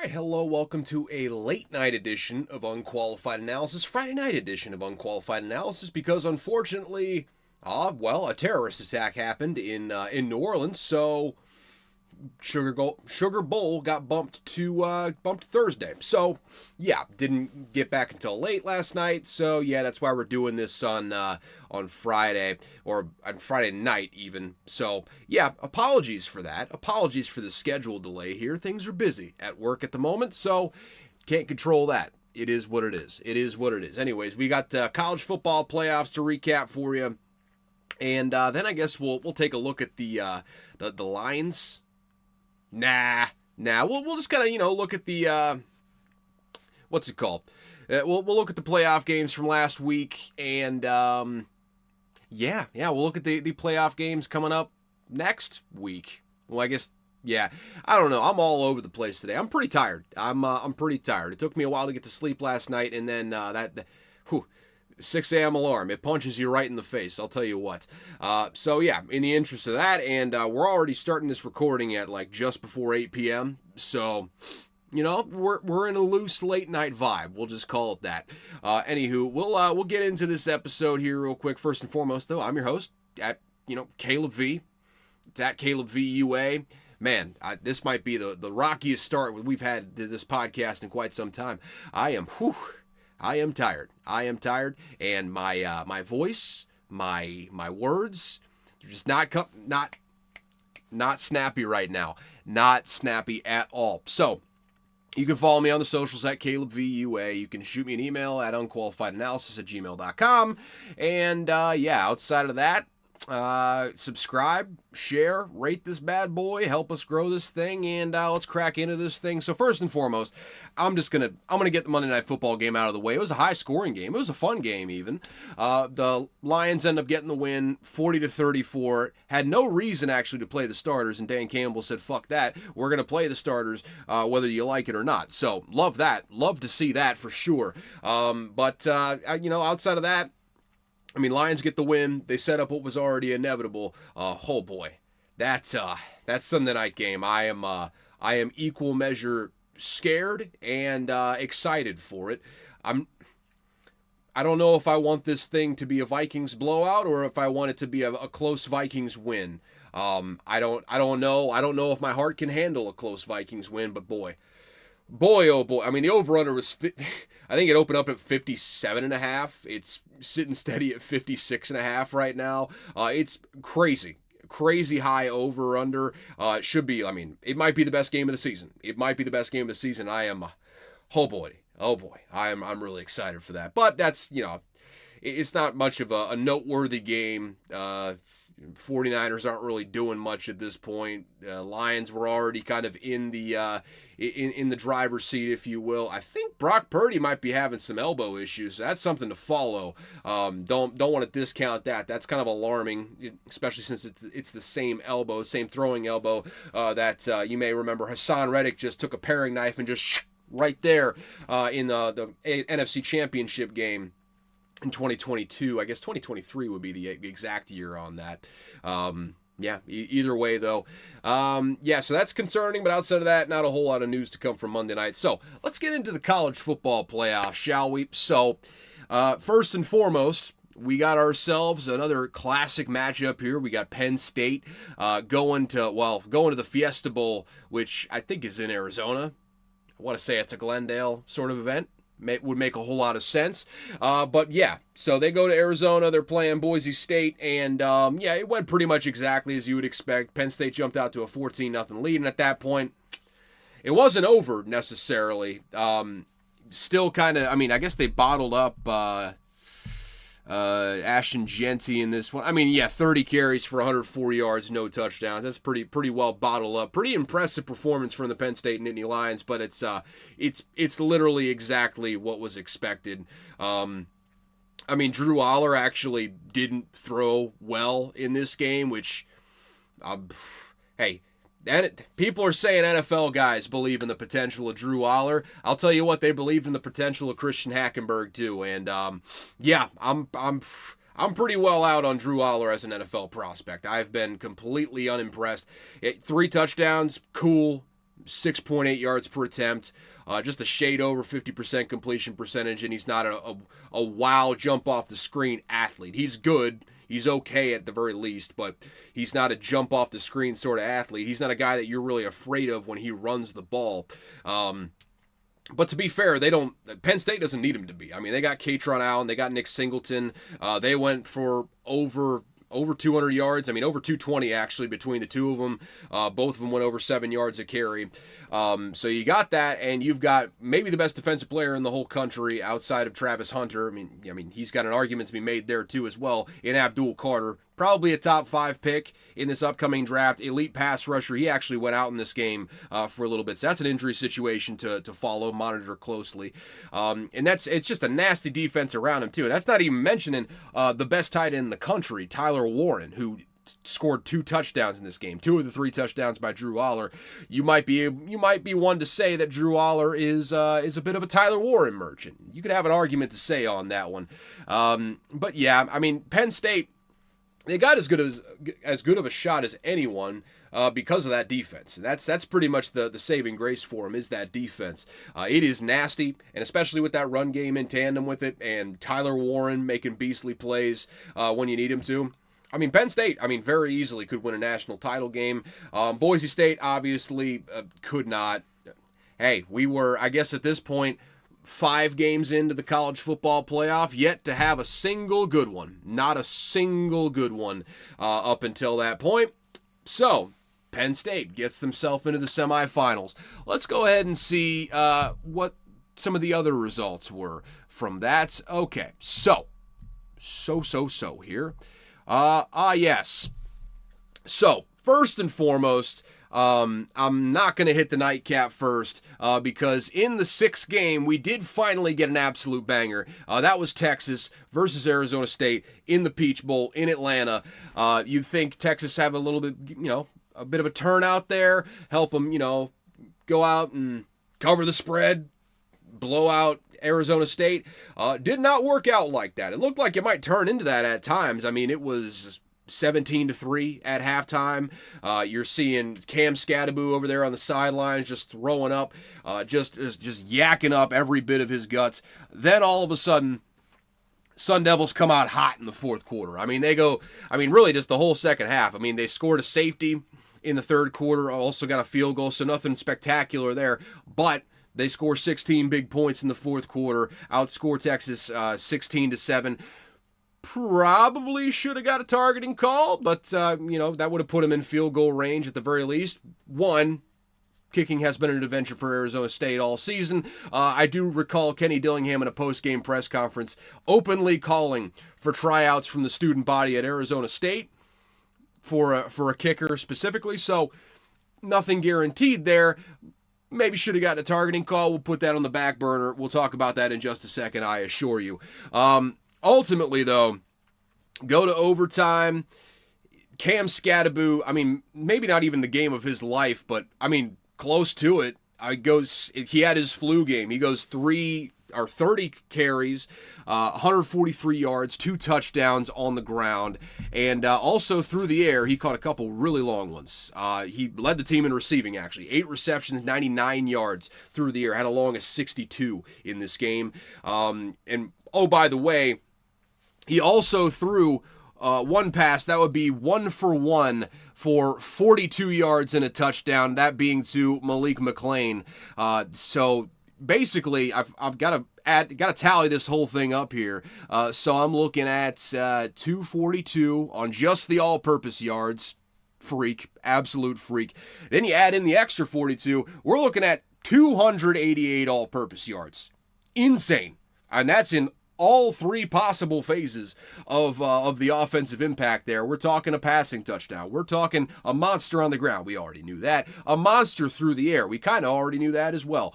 right, hello, welcome to a late night edition of Unqualified Analysis, Friday night edition of Unqualified Analysis, because unfortunately, a terrorist attack happened in New Orleans, so Sugar Bowl got bumped to Thursday. So yeah, didn't get back until late last night. So yeah, that's why we're doing this on Friday or on Friday night even. So yeah, apologies for that. Apologies for the schedule delay here. Things are busy at work at the moment, so can't control that. It is what it is. It is what it is. Anyways, we got college football playoffs to recap for you, and then I guess we'll take a look at the lines. Nah. We'll just kind of look at the what's it called? We'll look at the playoff games from last week, and we'll look at the playoff games coming up next week. Well, I guess I don't know. I'm all over the place today. I'm pretty tired. I'm pretty tired. It took me a while to get to sleep last night, and then 6 a.m. alarm. It punches you right in the face, I'll tell you what. In the interest of that, and we're already starting this recording at like just before 8 p.m., so, we're in a loose late night vibe. We'll just call it that. Anywho, we'll get into this episode here real quick. First and foremost, though, I'm your host at, Caleb V. It's at Caleb V UA. Man, this might be the rockiest start we've had to this podcast in quite some time. I am tired. And my voice, my words, they're just not snappy right now. Not snappy at all. So, you can follow me on the socials at CalebVUA. You can shoot me an email at unqualifiedanalysis@gmail.com. And outside of that, subscribe, share, rate this bad boy, help us grow this thing, and let's crack into this thing. So first and foremost, I'm gonna get the Monday Night Football game out of the way. It was a high scoring game. It was a fun game even. The Lions end up getting the win, 40-34. Had no reason actually to play the starters, and Dan Campbell said, "Fuck that. We're gonna play the starters, whether you like it or not." So love that. Love to see that for sure. Outside of that, Lions get the win. They set up what was already inevitable. Oh boy, that's Sunday night game. I am equal measure scared and excited for it. I don't know if I want this thing to be a Vikings blowout or if I want it to be a close Vikings win. I don't know. I don't know if my heart can handle a close Vikings win, but boy, oh boy. The over-under was, I think it opened up at 57.5. It's sitting steady at 56.5 right now. It's crazy high over-under. It should be, it might be the best game of the season. I am, oh boy. I'm really excited for that. But that's, it's not much of a noteworthy game. 49ers aren't really doing much at this point. Lions were already kind of in the driver's seat, if you will. I think Brock Purdy might be having some elbow issues. So that's something to follow. Don't want to discount that. That's kind of alarming, especially since it's the same elbow, same throwing elbow that you may remember Hassan Reddick just took a paring knife and just right there in the NFC Championship game in 2022. I guess 2023 would be the exact year on that. Either way, though. So that's concerning, but outside of that, not a whole lot of news to come from Monday night. So let's get into the college football playoffs, shall we? So first and foremost, we got ourselves another classic matchup here. We got Penn State going to the Fiesta Bowl, which I think is in Arizona. I want to say it's a Glendale sort of event. Would make a whole lot of sense. So they go to Arizona. They're playing Boise State, and it went pretty much exactly as you would expect. Penn State jumped out to a 14-0 lead, and at that point, it wasn't over necessarily. Still kind of, I guess they bottled up Ashton Jeanty in this one. 30 carries for 104 yards, no touchdowns. That's pretty well bottled up. Pretty impressive performance from the Penn State Nittany Lions, but it's literally exactly what was expected. Drew Aller actually didn't throw well in this game, which, people are saying NFL guys believe in the potential of Drew Aller. I'll tell you what, they believed in the potential of Christian Hackenberg too. And I'm pretty well out on Drew Aller as an NFL prospect. I've been completely unimpressed. 3 touchdowns, cool. 6.8 yards per attempt, just a shade over 50% completion percentage, and he's not a wow jump off the screen athlete. He's good. He's okay at the very least, but he's not a jump off the screen sort of athlete. He's not a guy that you're really afraid of when he runs the ball. But to be fair, Penn State doesn't need him to be. I mean, they got Katron Allen, they got Nick Singleton. They went for over 200 yards. I mean, over 220 actually between the two of them. Both of them went over 7 yards a carry. So you got that, and you've got maybe the best defensive player in the whole country outside of Travis Hunter. I mean, he's got an argument to be made there too as well in Abdul Carter. Probably a top 5 pick in this upcoming draft. Elite pass rusher. He actually went out in this game for a little bit. So that's an injury situation to follow, monitor closely. And it's just a nasty defense around him too. And that's not even mentioning the best tight end in the country, Tyler Warren, who scored 2 touchdowns in this game. 2 of the 3 touchdowns by Drew Aller. You might be one to say that Drew Aller is a bit of a Tyler Warren merchant. You could have an argument to say on that one. But yeah, I mean, Penn State, they got as good of a shot as anyone because of that defense. That's pretty much the saving grace for them is that defense. It is nasty, and especially with that run game in tandem with it, and Tyler Warren making beastly plays when you need him to. I mean, Penn State, very easily could win a national title game. Boise State, obviously, could not. Hey, we were, I guess at this point, 5 games into the college football playoff, yet to have a single good one. Not a single good one up until that point. So, Penn State gets themselves into the semifinals. Let's go ahead and see what some of the other results were from that. Okay, so here. Yes. So, first and foremost, I'm not going to hit the nightcap first because in the 6th game, we did finally get an absolute banger. That was Texas versus Arizona State in the Peach Bowl in Atlanta. You'd think Texas have a little bit, a bit of a turnout there, help them, go out and cover the spread, blow out Arizona State. Did not work out like that. It looked like it might turn into that at times. I mean, it was 17-3 at halftime. You're seeing Cam Scadaboo over there on the sidelines just throwing up, just yakking up every bit of his guts. Then all of a sudden, Sun Devils come out hot in the 4th quarter. I mean, really just the whole second half. I mean, they scored a safety in the 3rd quarter, also got a field goal, so nothing spectacular there, but they score 16 big points in the 4th quarter, outscore Texas 16-7. Probably should have got a targeting call, but, that would have put him in field goal range at the very least. One, kicking has been an adventure for Arizona State all season. I do recall Kenny Dillingham in a post-game press conference openly calling for tryouts from the student body at Arizona State for a kicker specifically, so nothing guaranteed there. Maybe should have gotten a targeting call. We'll put that on the back burner. We'll talk about that in just a second, I assure you. Ultimately, though, go to overtime. Cam Scadaboo, maybe not even the game of his life, but, close to it. He had his flu game. He goes 30 carries, 143 yards, 2 touchdowns on the ground, and also through the air, he caught a couple really long ones. He led the team in receiving, actually. 8 receptions, 99 yards through the air, had a long as 62 in this game. And, oh, by the way, he also threw one pass, that would be 1-for-1 for 42 yards and a touchdown, that being to Malik McClain. So basically, I've got to tally this whole thing up here. So I'm looking at 242 on just the all-purpose yards. Freak, absolute freak. Then you add in the extra 42, we're looking at 288 all-purpose yards. Insane. And that's in all 3 possible phases of the offensive impact there. We're talking a passing touchdown. We're talking a monster on the ground. We already knew that. A monster through the air. We kind of already knew that as well.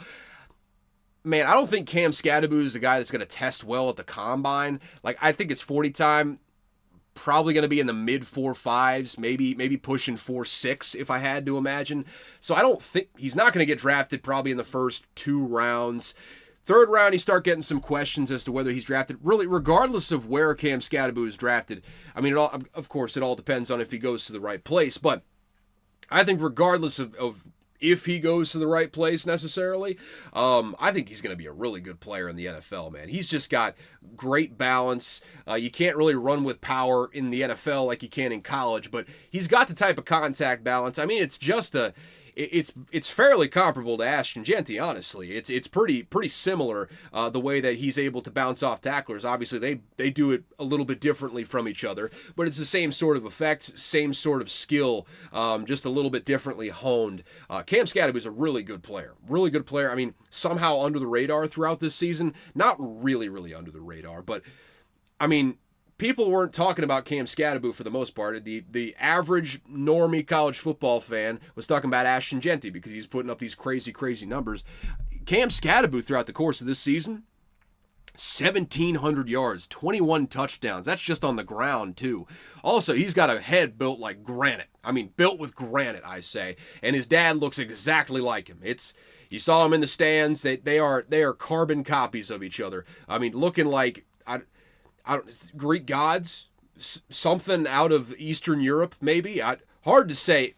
Man, I don't think Cam Scadaboo is the guy that's going to test well at the combine. I think his 40 time probably going to be in the mid 4.5s, maybe pushing 4.6 if I had to imagine. So I don't think he's not going to get drafted probably in the first 2 rounds. 3rd round, you start getting some questions as to whether he's drafted. Really, regardless of where Cam Scadaboo is drafted, of course, it all depends on if he goes to the right place. But I think regardless of if he goes to the right place necessarily. I think he's going to be a really good player in the NFL, man. He's just got great balance. You can't really run with power in the NFL like you can in college, but he's got the type of contact balance. I mean, it's fairly comparable to Ashton Genty, honestly. It's pretty similar, the way that he's able to bounce off tacklers. Obviously, they do it a little bit differently from each other, but it's the same sort of effect, same sort of skill, just a little bit differently honed. Cam Skattebo is a really good player. Really good player. I mean, somehow under the radar throughout this season. Not really under the radar, but, I mean, people weren't talking about Cam Skattebo for the most part. The average normie college football fan was talking about Ashton Genty because he's putting up these crazy numbers. Cam Skattebo throughout the course of this season, 1,700 yards, 21 touchdowns. That's just on the ground, too. Also, he's got a head built like granite. I mean, built with granite, I say. And his dad looks exactly like him. You saw him in the stands. They are carbon copies of each other. I mean, looking like Greek gods, something out of Eastern Europe, maybe. Hard to say.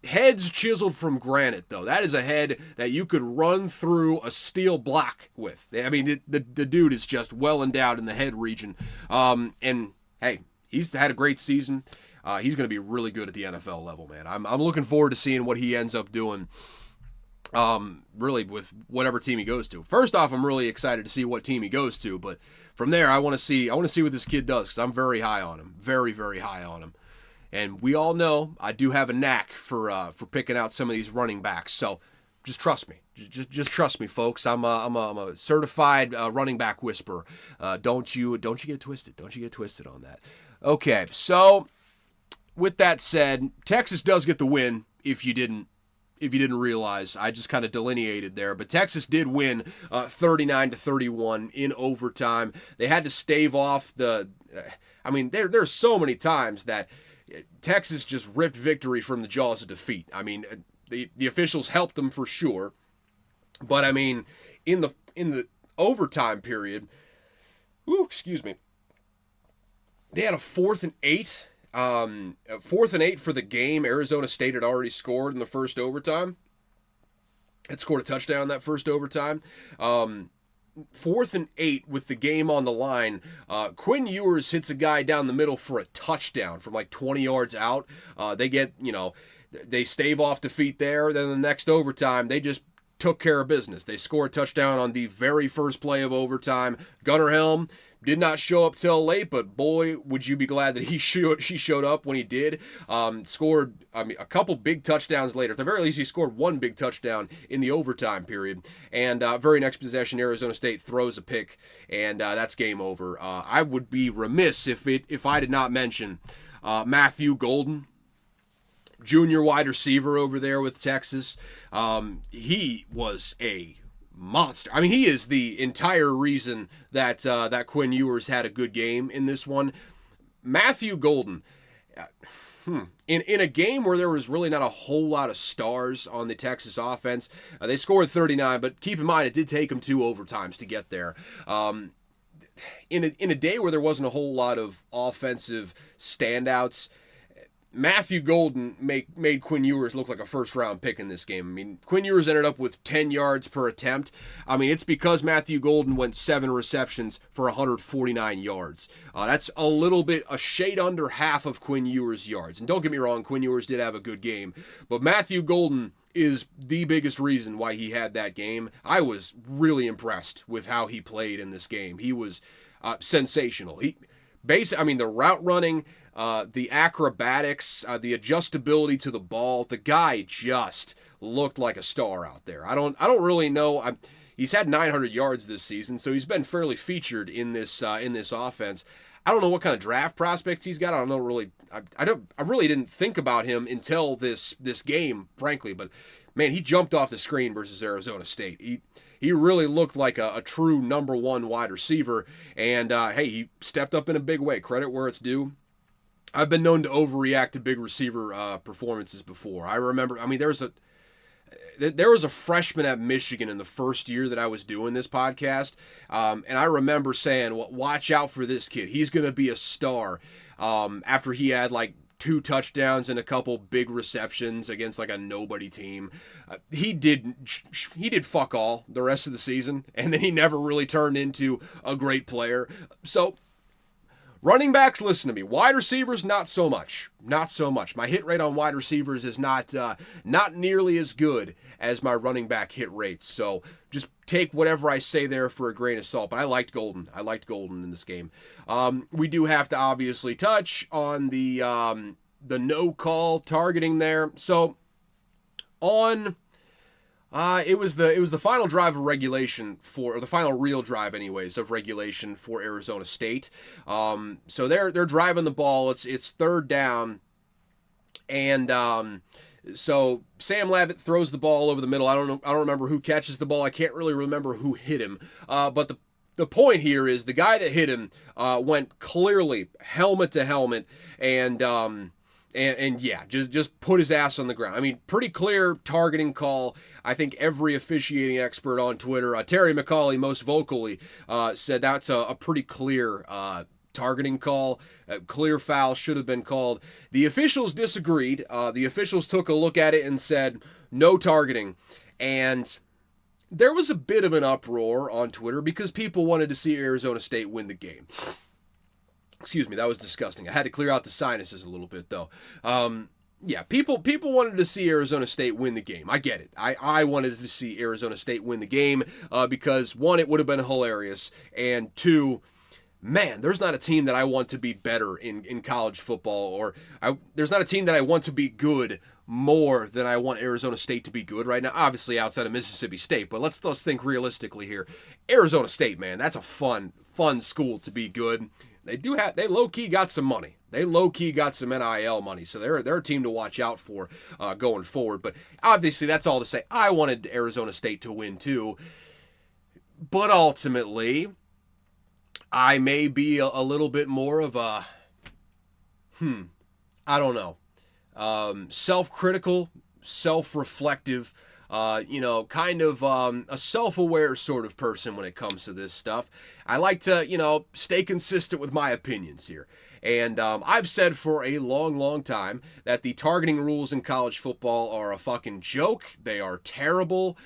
Heads chiseled from granite, though. That is a head that you could run through a steel block with. I mean, the dude is just well endowed in the head region. And hey, he's had a great season. He's going to be really good at the NFL level, man. I'm looking forward to seeing what he ends up doing. Really with whatever team he goes to. First off, I'm really excited to see what team he goes to, but from there, I want to see what this kid does, because I'm very high on him, very high on him. And we all know I do have a knack for picking out some of these running backs. So just trust me, just trust me, folks. I'm a certified running back whisperer. Don't you get it twisted? Don't you get twisted on that? Okay, so with that said, Texas does get the win. If you didn't realize, I just kind of delineated there. But Texas did win 39-31 in overtime. They had to stave off I mean, there's so many times that Texas just ripped victory from the jaws of defeat. I mean, the officials helped them for sure. But, I mean, in the overtime period, excuse me, they had a 4th and 8. 4th and 8 for the game. Arizona State had already scored in the first overtime. Had scored a touchdown in that first overtime. 4th and 8 with the game on the line. Quinn Ewers hits a guy down the middle for a touchdown from like 20 yards out. They stave off defeat there. Then the next overtime, they just took care of business. They scored a touchdown on the very first play of overtime. Gunnar Helm did not show up till late, but boy, would you be glad that she showed up when he did. Scored a couple big touchdowns later. At the very least, he scored one big touchdown in the overtime period. And very next possession, Arizona State throws a pick, and that's game over. I would be remiss if I did not mention Matthew Golden, junior wide receiver over there with Texas. He was a monster. I mean, he is the entire reason that Quinn Ewers had a good game in this one. Matthew Golden, in a game where there was really not a whole lot of stars on the Texas offense, they scored 39, but keep in mind it did take them 2 overtimes to get there. In a day where there wasn't a whole lot of offensive standouts, Matthew Golden made Quinn Ewers look like a first-round pick in this game. I mean, Quinn Ewers ended up with 10 yards per attempt. I mean, it's because Matthew Golden went 7 receptions for 149 yards. That's a shade under half of Quinn Ewers' yards. And don't get me wrong, Quinn Ewers did have a good game. But Matthew Golden is the biggest reason why he had that game. I was really impressed with how he played in this game. He was sensational. The route running, the acrobatics, the adjustability to the ball, the guy just looked like a star out there. I don't really know. He's had 900 yards this season, so he's been fairly featured in this offense. I don't know what kind of draft prospects he's got. I don't know really. I really didn't think about him until this game, frankly. But man, he jumped off the screen versus Arizona State. He really looked like a true number 1 wide receiver, and hey, he stepped up in a big way. Credit where it's due. I've been known to overreact to big receiver performances before. I remember, there was a freshman at Michigan in the first year that I was doing this podcast, and I remember saying, well, watch out for this kid. He's going to be a star after he had like 2 touchdowns and a couple big receptions against like a nobody team. He did fuck all the rest of the season, and then he never really turned into a great player. So running backs, listen to me. Wide receivers, not so much. Not so much. My hit rate on wide receivers is not nearly as good as my running back hit rates. So just take whatever I say there for a grain of salt. But I liked Golden. I liked Golden in this game. We do have to obviously touch on the no call targeting there. So on. It was the final drive of regulation or the final real drive, anyways, of regulation for Arizona State. So they're driving the ball. It's third down, and so Sam Lavitt throws the ball over the middle. I don't remember who catches the ball. I can't really remember who hit him. But the point here is the guy that hit him went clearly helmet to helmet, and yeah, just put his ass on the ground. I mean, pretty clear targeting call. I think every officiating expert on Twitter, Terry McCauley most vocally, said that's a pretty clear targeting call. A clear foul should have been called. The officials disagreed. The officials took a look at it and said, no targeting. And there was a bit of an uproar on Twitter because people wanted to see Arizona State win the game. Excuse me, that was disgusting. I had to clear out the sinuses a little bit, though. Yeah, people wanted to see Arizona State win the game. I get it. I wanted to see Arizona State win the game because, one, it would have been hilarious, and two, man, there's not a team that I want to be better in college football, or there's not a team that I want to be good more than I want Arizona State to be good right now. Obviously outside of Mississippi State, but let's think realistically here. Arizona State, man, that's a fun school to be good. They low-key got some money. They low-key got some NIL money, so they're a team to watch out for going forward. But obviously, that's all to say. I wanted Arizona State to win too, but ultimately, I may be a little bit more of a, I don't know, self-critical, self-reflective, kind of a self-aware sort of person when it comes to this stuff. I like to, stay consistent with my opinions here. And I've said for a long, long time that the targeting rules in college football are a fucking joke. They are terrible.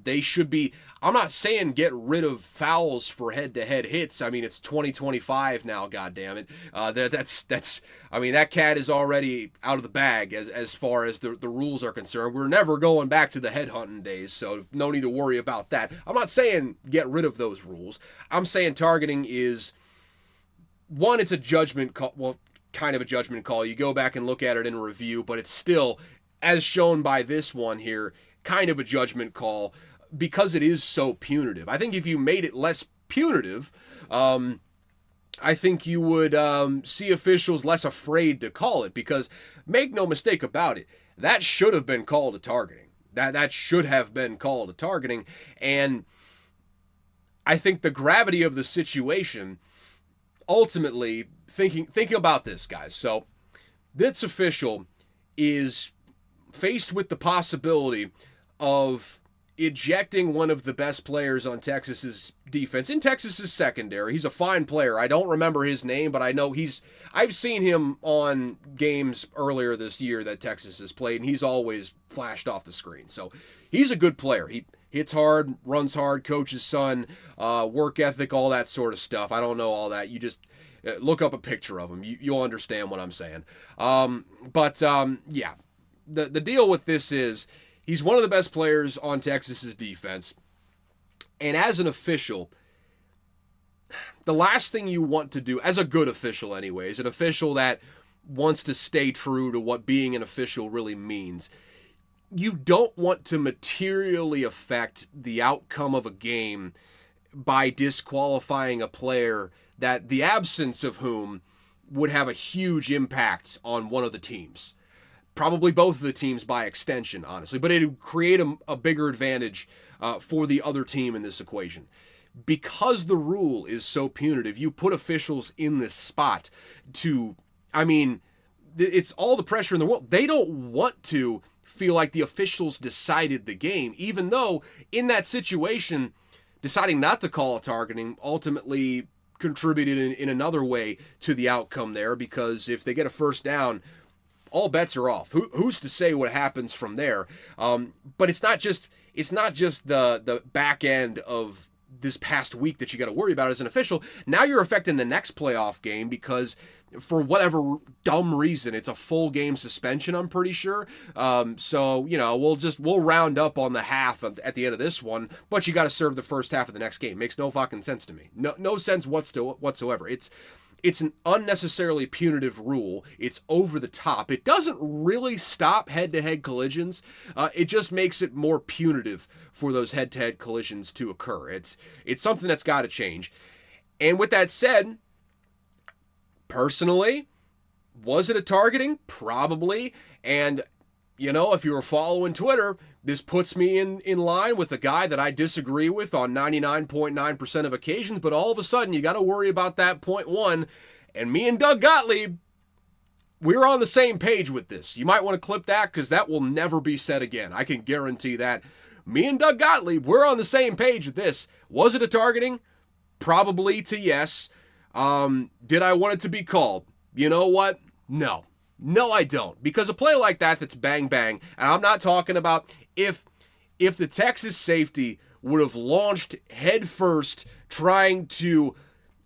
They should be, I'm not saying get rid of fouls for head-to-head hits. I mean, it's 2025 now, goddammit. That cat is already out of the bag as far as the rules are concerned. We're never going back to the headhunting days, so no need to worry about that. I'm not saying get rid of those rules. I'm saying targeting is, one, it's a judgment call. Well, kind of a judgment call. You go back and look at it in a review, but it's still, as shown by this one here, kind of a judgment call because it is so punitive. I think if you made it less punitive, I think you would see officials less afraid to call it, because make no mistake about it, that should have been called a targeting. That should have been called a targeting, and I think the gravity of the situation, ultimately, thinking about this, guys. So this official is faced with the possibility of ejecting one of the best players on Texas's defense, in Texas's secondary. He's a fine player. I don't remember his name, but I know I've seen him on games earlier this year that Texas has played, and he's always flashed off the screen. So he's a good player. He hits hard, runs hard, coach's son, work ethic, all that sort of stuff. I don't know all that. You just look up a picture of him. You'll understand what I'm saying. Yeah, the deal with this is he's one of the best players on Texas's defense. And as an official, the last thing you want to do, as a good official anyways, an official that wants to stay true to what being an official really means, you don't want to materially affect the outcome of a game by disqualifying a player that the absence of whom would have a huge impact on one of the teams. Probably both of the teams by extension, honestly, but it would create a bigger advantage for the other team in this equation. Because the rule is so punitive, you put officials in this spot to, it's all the pressure in the world. They don't want to feel like the officials decided the game, even though in that situation, deciding not to call a targeting ultimately contributed in another way to the outcome there, because if they get a first down, all bets are off. Who's to say what happens from there? But it's not just the back end of this past week that you got to worry about as an official. Now you're affecting the next playoff game because for whatever dumb reason, it's a full game suspension, I'm pretty sure. So, we'll round up on the half at the end of this one, but you got to serve the first half of the next game. Makes no fucking sense to me. No sense whatsoever. It's an unnecessarily punitive rule. It's over the top. It doesn't really stop head-to-head collisions. It just makes it more punitive for those head-to-head collisions to occur. It's something that's got to change. And with that said, personally, was it a targeting? Probably. And, if you were following Twitter, this puts me in line with a guy that I disagree with on 99.9% of occasions, but all of a sudden you got to worry about that 0.1. And me and Doug Gottlieb, we're on the same page with this. You might want to clip that because that will never be said again. I can guarantee that. Me and Doug Gottlieb, we're on the same page with this. Was it a targeting? Probably to yes. Did I want it to be called? You know what? No. No, I don't. Because a play like that's bang bang, and I'm not talking about if the Texas safety would have launched head first trying to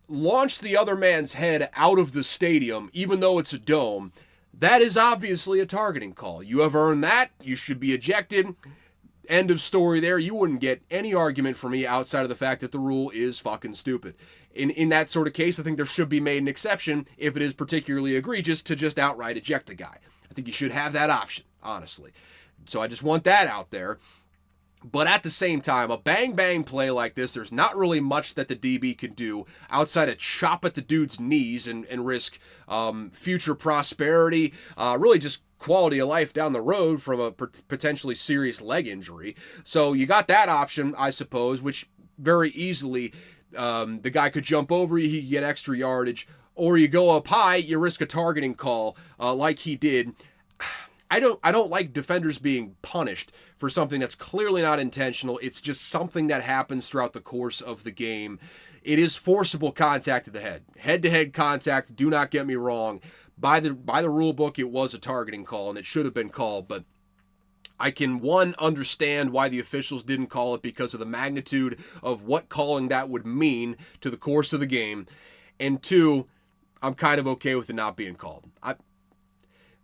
launch the other man's head out of the stadium, even though it's a dome, that is obviously a targeting call. You have earned that. You should be ejected. End of story there. You wouldn't get any argument from me outside of the fact that the rule is fucking stupid. In that sort of case, I think there should be made an exception if it is particularly egregious to just outright eject the guy. I think you should have that option, honestly. So I just want that out there. But at the same time, a bang-bang play like this, there's not really much that the DB can do outside of chop at the dude's knees and risk future prosperity, really just quality of life down the road from a potentially serious leg injury. So you got that option, I suppose, which very easily the guy could jump over you, he could get extra yardage, or you go up high, you risk a targeting call like he did. I don't like defenders being punished for something that's clearly not intentional. It's just something that happens throughout the course of the game. It is forcible contact to the head. Head-to-head contact, do not get me wrong. By the rule book, it was a targeting call, and it should have been called, but I can, one, understand why the officials didn't call it because of the magnitude of what calling that would mean to the course of the game, and two, I'm kind of okay with it not being called.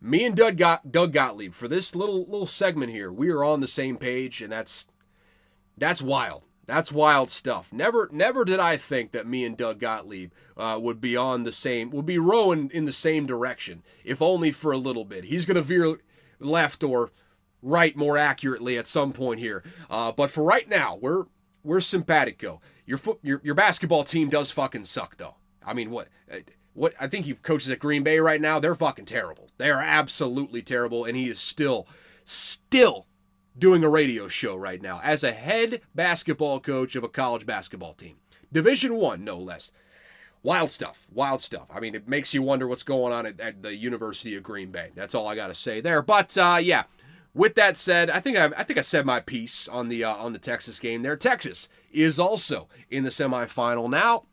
Me and Doug Gottlieb, for this little segment here, we are on the same page, and that's wild. That's wild stuff. Never did I think that me and Doug Gottlieb would be rowing in the same direction, if only for a little bit. He's going to veer left or right more accurately at some point here. But for right now, we're simpatico. Your basketball team does fucking suck, though. I mean, what I think he coaches at Green Bay right now. They're fucking terrible. They are absolutely terrible, and he is still doing a radio show right now as a head basketball coach of a college basketball team. Division I, no less. Wild stuff. I mean, it makes you wonder what's going on at the University of Green Bay. That's all I got to say there. But yeah, with that said, I think I said my piece on the Texas game there. Texas is also in the semifinal now.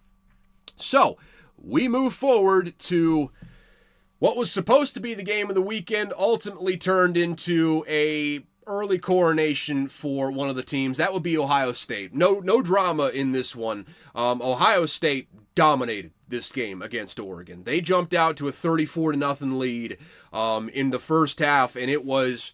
So we move forward to what was supposed to be the game of the weekend, ultimately turned into a early coronation for one of the teams. That would be Ohio State. No drama in this one. Ohio State dominated this game against Oregon. They jumped out to a 34-0 lead in the first half, and it was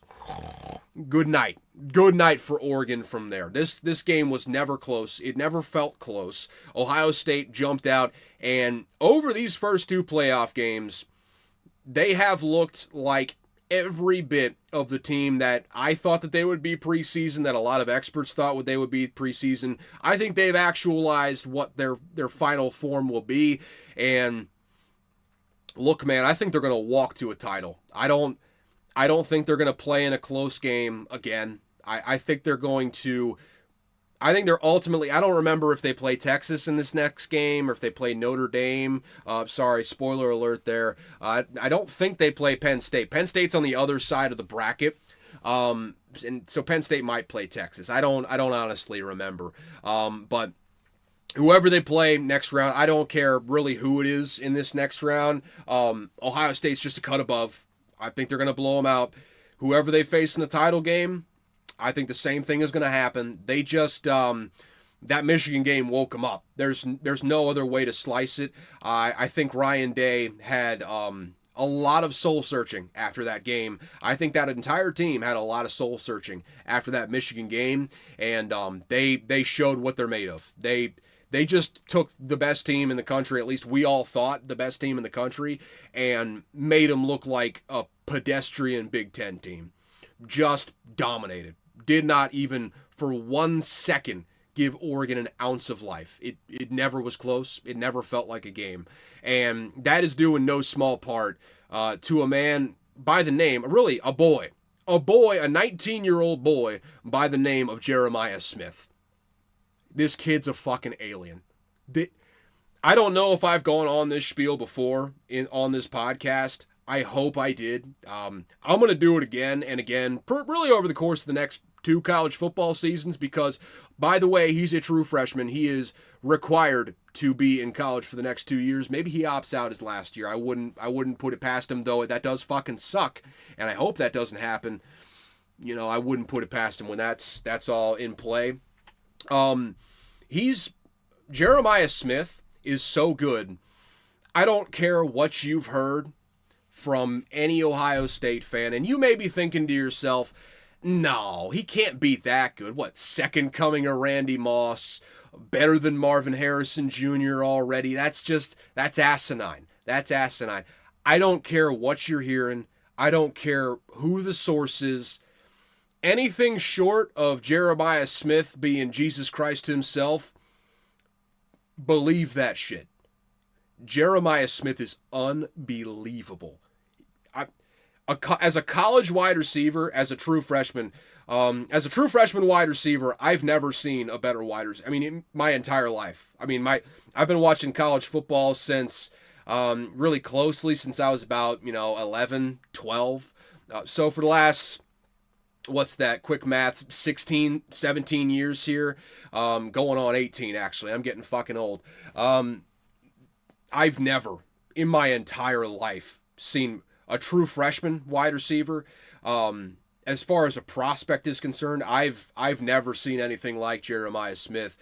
good night. Good night for Oregon from there. This game was never close. It never felt close. Ohio State jumped out, and over these first two playoff games, they have looked like every bit of the team that I thought that they would be preseason, that a lot of experts thought they would be preseason. I think they've actualized what their final form will be. And look, man, I think they're going to walk to a title. I don't think they're going to play in a close game again. I think they're going to... I think they're ultimately... I don't remember if they play Texas in this next game or if they play Notre Dame. Sorry, spoiler alert there. I don't think they play Penn State. Penn State's on the other side of the bracket. And so Penn State might play Texas. I don't honestly remember. But whoever they play next round, I don't care really who it is in this next round. Ohio State's just a cut above. I think they're going to blow them out. Whoever they face in the title game, I think the same thing is going to happen. They just that Michigan game woke them up. There's no other way to slice it. I think Ryan Day had a lot of soul searching after that game. I think that entire team had a lot of soul searching after that Michigan game, and they showed what they're made of. They just took the best team in the country, at least we all thought the best team in the country, and made them look like a pedestrian Big Ten team. Just dominated. Did not even for 1 second give Oregon an ounce of life. It never was close. It never felt like a game. And that is due in no small part to a man by the name, really a boy, a 19-year-old boy by the name of Jeremiah Smith. This kid's a fucking alien. I don't know if I've gone on this spiel before on this podcast. I hope I did. I'm going to do it again and again, really over the course of the next 2 college football seasons, because, by the way, he's a true freshman. He is required to be in college for the next 2 years. Maybe he opts out his last year. I wouldn't put it past him, though. That does fucking suck, and I hope that doesn't happen. You know, I wouldn't put it past him when that's all in play. Jeremiah Smith is so good. I don't care what you've heard from any Ohio State fan, and you may be thinking to yourself, no, he can't beat that good. What, second coming of Randy Moss, better than Marvin Harrison Jr. already? That's asinine. That's asinine. I don't care what you're hearing. I don't care who the source is. Anything short of Jeremiah Smith being Jesus Christ himself, believe that shit. Jeremiah Smith is unbelievable. As a college wide receiver, as a true freshman wide receiver, I've never seen a better wide receiver. I mean, in my entire life. I mean, I've been watching college football since really closely since I was about 11, 12. So for the last, what's that, quick math, 16, 17 years here, going on 18 actually. I'm getting fucking old. I've never in my entire life seen a true freshman wide receiver. As far as a prospect is concerned, I've never seen anything like Jeremiah Smith.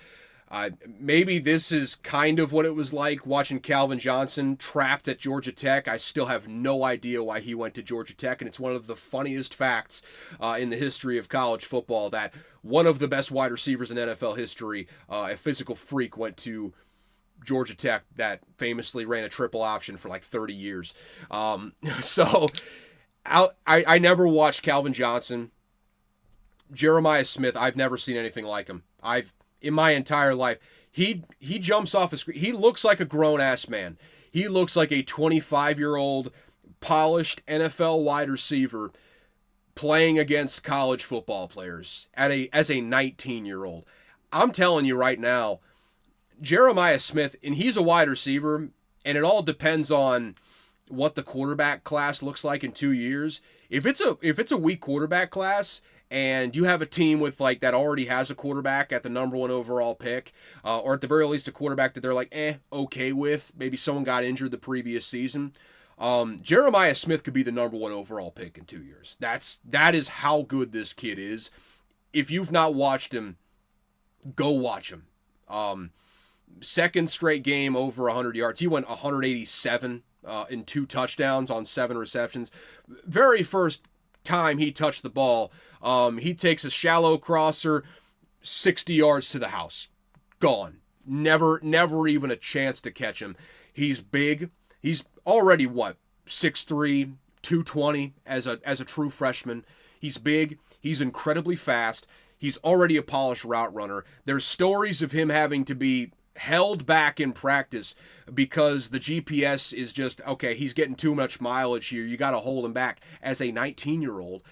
Maybe this is kind of what it was like watching Calvin Johnson trapped at Georgia Tech. I still have no idea why he went to Georgia Tech, and it's one of the funniest facts in the history of college football that one of the best wide receivers in NFL history, a physical freak, went to Georgia Tech that famously ran a triple option for like 30 years. So I never watched Calvin Johnson. Jeremiah Smith, I've never seen anything like him. In my entire life, he jumps off a screen. He looks like a grown-ass man. He looks like a 25-year-old polished NFL wide receiver playing against college football players as a 19-year-old. I'm telling you right now, Jeremiah Smith, and he's a wide receiver, and it all depends on what the quarterback class looks like in 2 years. If it's a weak quarterback class and you have a team with like that already has a quarterback at the number 1 overall pick, or at the very least a quarterback that they're like okay with, maybe someone got injured the previous season, Jeremiah Smith could be the number 1 overall pick in 2 years. That is how good this kid is. If you've not watched him, go watch him. Second straight game over 100 yards. He went 187 in 2 touchdowns on 7 receptions. Very first time he touched the ball, he takes a shallow crosser, 60 yards to the house. Gone. Never even a chance to catch him. He's big. He's already, 6'3", 220 as a true freshman. He's big. He's incredibly fast. He's already a polished route runner. There's stories of him having to be held back in practice because the GPS is just, okay, he's getting too much mileage here. You got to hold him back. As a 19-year-old,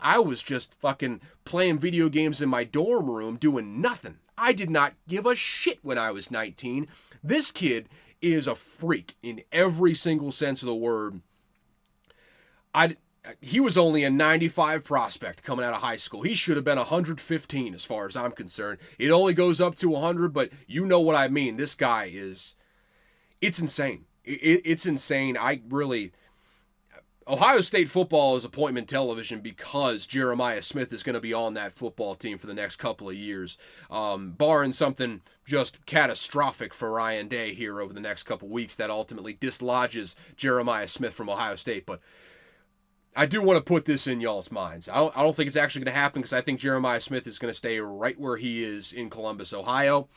I was just fucking playing video games in my dorm room doing nothing. I did not give a shit when I was 19. This kid is a freak in every single sense of the word. He was only a 95 prospect coming out of high school. He should have been 115 as far as I'm concerned. It only goes up to 100, but you know what I mean. This guy it's insane. It's insane. Ohio State football is appointment television because Jeremiah Smith is going to be on that football team for the next couple of years, barring something just catastrophic for Ryan Day here over the next couple of weeks that ultimately dislodges Jeremiah Smith from Ohio State. But I do want to put this in y'all's minds. I don't think it's actually going to happen because I think Jeremiah Smith is going to stay right where he is in Columbus, Ohio.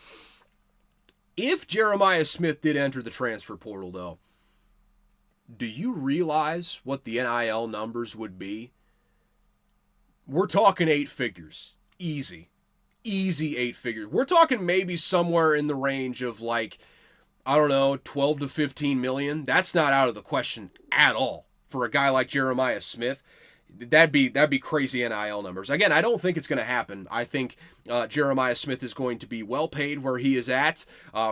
If Jeremiah Smith did enter the transfer portal, though, do you realize what the NIL numbers would be? We're talking 8 figures. Easy. Easy 8 figures. We're talking maybe somewhere in the range of like, I don't know, 12 to 15 million. That's not out of the question at all for a guy like Jeremiah Smith. That'd be crazy NIL numbers. Again, I don't think it's going to happen. I think Jeremiah Smith is going to be well paid where he is at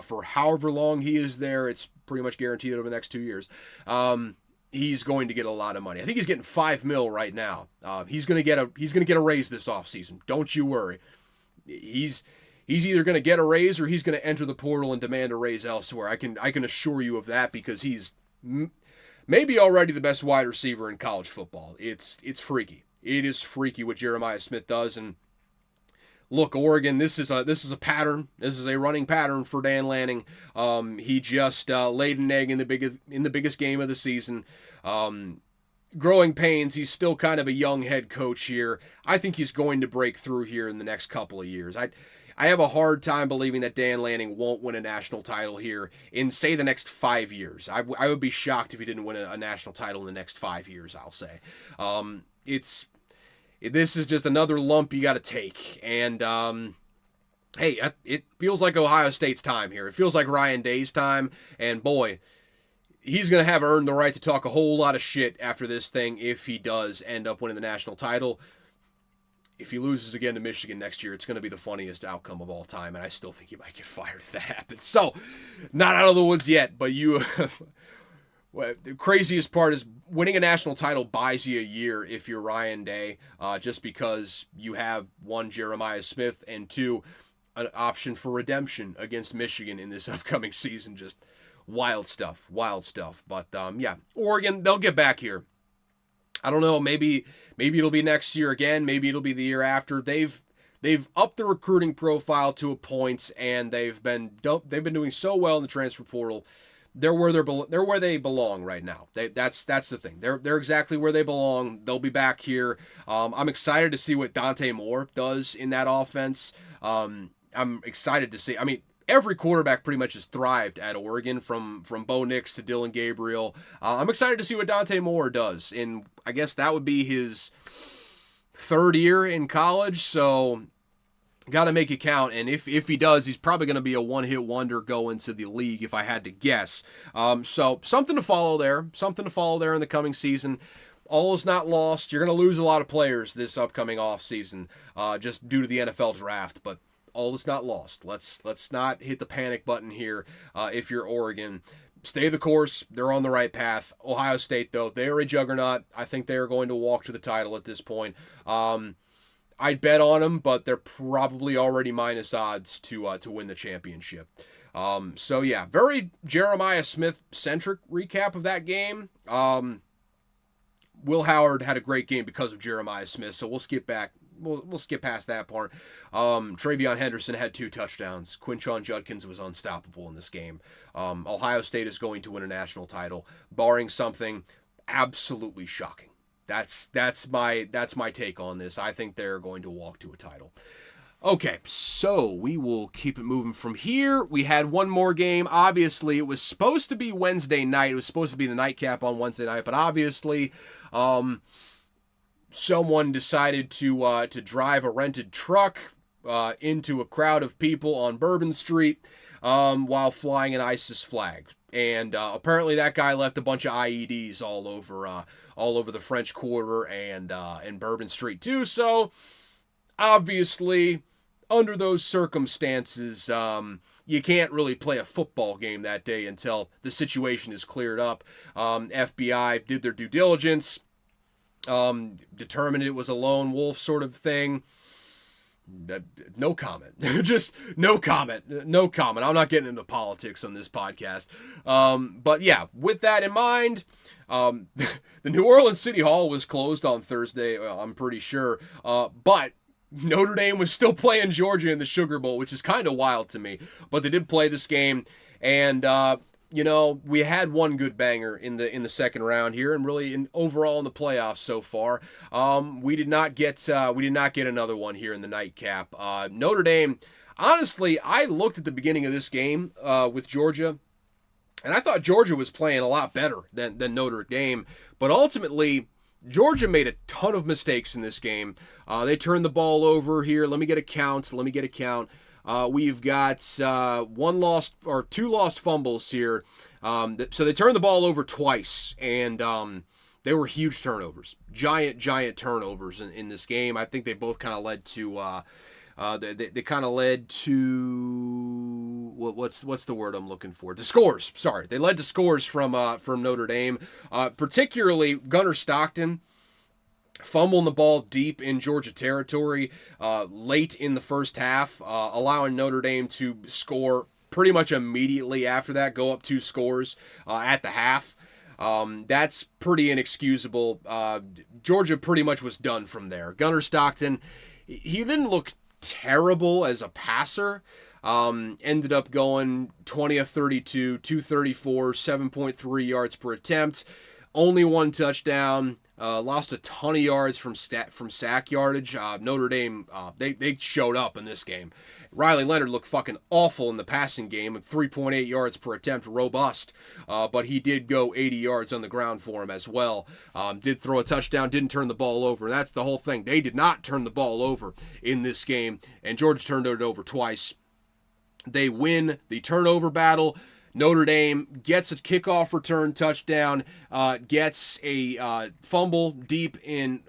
for however long he is there. It's pretty much guaranteed over the next 2 years. He's going to get a lot of money. I think he's getting $5 million right now. He's going to get a raise this offseason. Don't you worry. He's either going to get a raise or he's going to enter the portal and demand a raise elsewhere. I can assure you of that because he's maybe already the best wide receiver in college football. It's freaky. It is freaky what Jeremiah Smith does. And look, Oregon, this is a pattern. This is a running pattern for Dan Lanning. He just laid an egg in the biggest game of the season. Growing pains. He's still kind of a young head coach here. I think he's going to break through here in the next couple of years. I have a hard time believing that Dan Lanning won't win a national title here in, say, the next 5 years. I would be shocked if he didn't win a national title in the next 5 years, I'll say. This is just another lump you got to take. And, hey, it feels like Ohio State's time here. It feels like Ryan Day's time. And, boy, he's going to have earned the right to talk a whole lot of shit after this thing if he does end up winning the national title. If he loses again to Michigan next year, it's going to be the funniest outcome of all time, and I still think he might get fired if that happens. So, not out of the woods yet, but well, the craziest part is winning a national title buys you a year if you're Ryan Day, just because you have, 1, Jeremiah Smith, and 2, an option for redemption against Michigan in this upcoming season. Just wild stuff. But, yeah, Oregon, they'll get back here. I don't know, maybe it'll be next year again, maybe it'll be the year after. They've upped the recruiting profile to a point, and they've been doing so well in the transfer portal. They're where they belong right now. That's the thing. They're exactly where they belong. They'll be back here. I'm excited to see what Dante Moore does in that offense. I'm excited to see. I mean, every quarterback pretty much has thrived at Oregon, from Bo Nix to Dylan Gabriel. I'm excited to see what Dante Moore does. And I guess that would be his 3rd year in college, so got to make it count. And if he does, he's probably going to be a one-hit wonder go into the league, if I had to guess. So something to follow there. Something to follow there in the coming season. All is not lost. You're going to lose a lot of players this upcoming offseason just due to the NFL draft, but all is not lost. Let's not hit the panic button here if you're Oregon. Stay the course. They're on the right path. Ohio State, though, they are a juggernaut. I think they are going to walk to the title at this point. I'd bet on them, but they're probably already minus odds to win the championship. So, yeah, very Jeremiah Smith-centric recap of that game. Will Howard had a great game because of Jeremiah Smith, so we'll skip back. We'll skip past that part. Travion Henderson had 2 touchdowns. Quinshon Judkins was unstoppable in this game. Ohio State is going to win a national title, barring something absolutely shocking. That's my take on this. I think they're going to walk to a title. Okay, so we will keep it moving from here. We had one more game. Obviously, it was supposed to be Wednesday night. It was supposed to be the nightcap on Wednesday night, but obviously, someone decided to drive a rented truck into a crowd of people on Bourbon Street while flying an ISIS flag. And apparently that guy left a bunch of IEDs all over the French Quarter and Bourbon Street too. So obviously, under those circumstances, you can't really play a football game that day until the situation is cleared up. FBI did their due diligence. Determined it was a lone wolf sort of thing. No comment. Just no comment. No comment. I'm not getting into politics on this podcast. But yeah, with that in mind, the New Orleans City Hall was closed on Thursday, I'm pretty sure. But Notre Dame was still playing Georgia in the Sugar Bowl, which is kind of wild to me. But they did play this game, and we had one good banger in the second round here, and really overall in the playoffs so far. We did not get another one here in the nightcap. Notre Dame. Honestly, I looked at the beginning of this game with Georgia, and I thought Georgia was playing a lot better than Notre Dame. But ultimately, Georgia made a ton of mistakes in this game. They turned the ball over here. Let me get a count. We've got two lost fumbles here. So they turned the ball over twice, and they were huge turnovers, giant turnovers in this game. I think they both kind of led to. They kind of led to what's the word I'm looking for? To scores. Sorry, they led to scores from Notre Dame. Particularly Gunnar Stockton fumbling the ball deep in Georgia territory late in the first half, allowing Notre Dame to score pretty much immediately after that, go up 2 scores at the half. That's pretty inexcusable. Georgia pretty much was done from there. Gunnar Stockton, he didn't look terrible as a passer. Ended up going 20 of 32, 234, 7.3 yards per attempt. Only 1 touchdown. Lost a ton of yards from sack yardage. Notre Dame, they showed up in this game. Riley Leonard looked fucking awful in the passing game at 3.8 yards per attempt, robust. But he did go 80 yards on the ground for him as well. Did throw a touchdown, didn't turn the ball over. And that's the whole thing. They did not turn the ball over in this game, and Georgia turned it over twice. They win the turnover battle. Notre Dame gets a kickoff return touchdown, gets a fumble deep in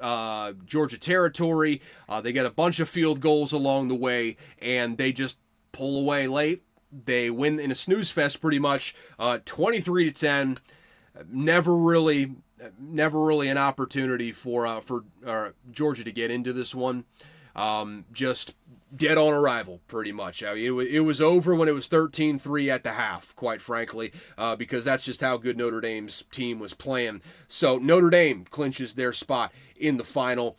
Georgia territory. They get a bunch of field goals along the way, and they just pull away late. They win in a snooze fest pretty much, 23-10. Never really an opportunity for Georgia to get into this one. Just dead on arrival, pretty much. I mean, it was over when it was 13-3 at the half, quite frankly, because that's just how good Notre Dame's team was playing. So Notre Dame clinches their spot in the final.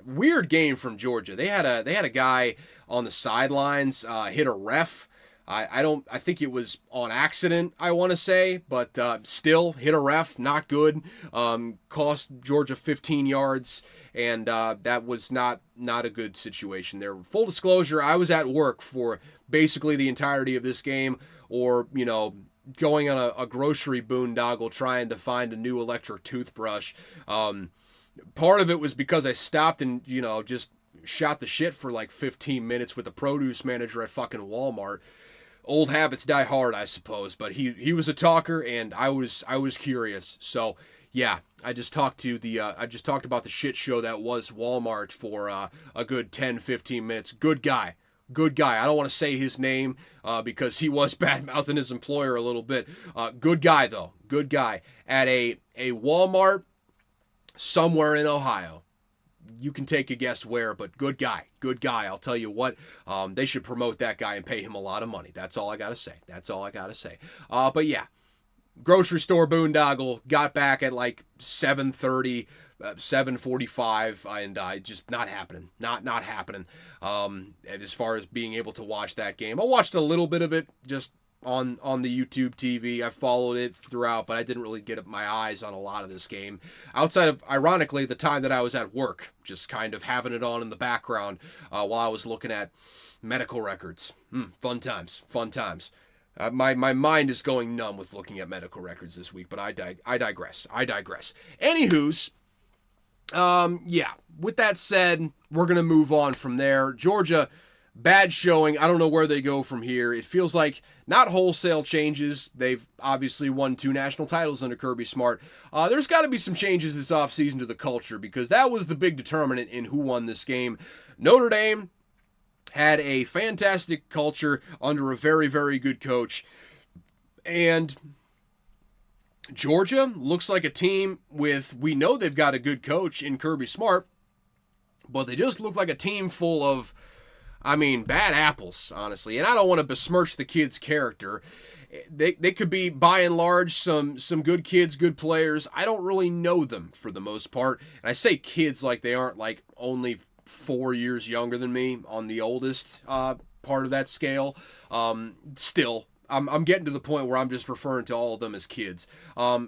Weird game from Georgia. They had a guy on the sidelines hit a ref. I think it was on accident, I want to say, but still hit a ref, not good. Cost Georgia 15 yards, and that was not a good situation there. Full disclosure, I was at work for basically the entirety of this game, or, going on a grocery boondoggle trying to find a new electric toothbrush. Part of it was because I stopped and, just shot the shit for like 15 minutes with the produce manager at fucking Walmart. Old habits die hard, I suppose, but he was a talker, and I was curious. So yeah, I just talked about the shit show that was Walmart for a good 10-15 minutes. Good guy. I don't want to say his name because he was bad-mouthing his employer a little bit. Good guy though. Good guy at a Walmart somewhere in Ohio. You can take a guess where, but good guy. I'll tell you what, they should promote that guy and pay him a lot of money. That's all I gotta say. But yeah, grocery store boondoggle, got back at like 7:30, 7:45, and just not happening. Not happening. As far as being able to watch that game, I watched a little bit of it just on the YouTube TV. I followed it throughout, but I didn't really get my eyes on a lot of this game. Outside of, ironically, the time that I was at work, just kind of having it on in the background while I was looking at medical records. Fun times. My mind is going numb with looking at medical records this week, but I digress. Anywho's, yeah, with that said, we're going to move on from there. Georgia, bad showing. I don't know where they go from here. It feels like not wholesale changes. They've obviously won 2 national titles under Kirby Smart. There's got to be some changes this offseason to the culture, because that was the big determinant in who won this game. Notre Dame had a fantastic culture under a very, very good coach. And Georgia looks like a team we know they've got a good coach in Kirby Smart, but they just look like a team full of, bad apples, honestly. And I don't want to besmirch the kids' character. They could be, by and large, some good kids, good players. I don't really know them for the most part. And I say kids like they aren't like only 4 years younger than me on the oldest part of that scale. Still, I'm getting to the point where I'm just referring to all of them as kids.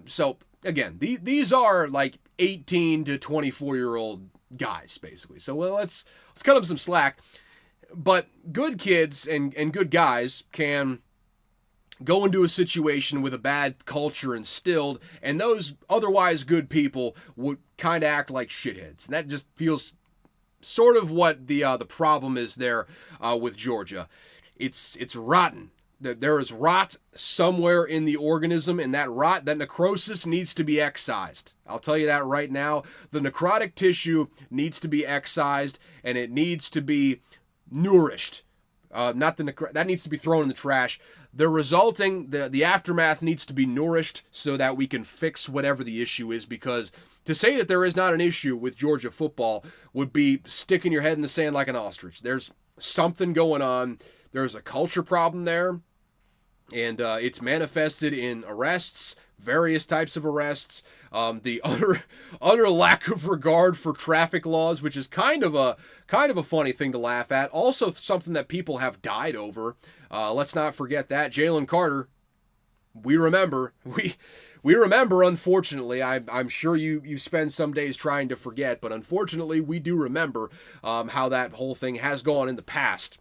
So again, these are like 18 to 24-year-old guys, basically. So let's cut them some slack. But good kids and good guys can go into a situation with a bad culture instilled, and those otherwise good people would kind of act like shitheads. And that just feels sort of what the problem is there with Georgia. It's rotten. There is rot somewhere in the organism, and that rot, that necrosis, needs to be excised. I'll tell you that right now. The necrotic tissue needs to be excised, and it needs to be nourished. That needs to be thrown in the trash. The aftermath needs to be nourished so that we can fix whatever the issue is, because to say that there is not an issue with Georgia football would be sticking your head in the sand like an ostrich. There's something going on. There's a culture problem there, and it's manifested in arrests, various types of arrests, the utter lack of regard for traffic laws, which is kind of a funny thing to laugh at. Also, something that people have died over. Let's not forget that Jalen Carter. We remember. We remember. Unfortunately, I'm sure you spend some days trying to forget, but unfortunately, we do remember how that whole thing has gone in the past.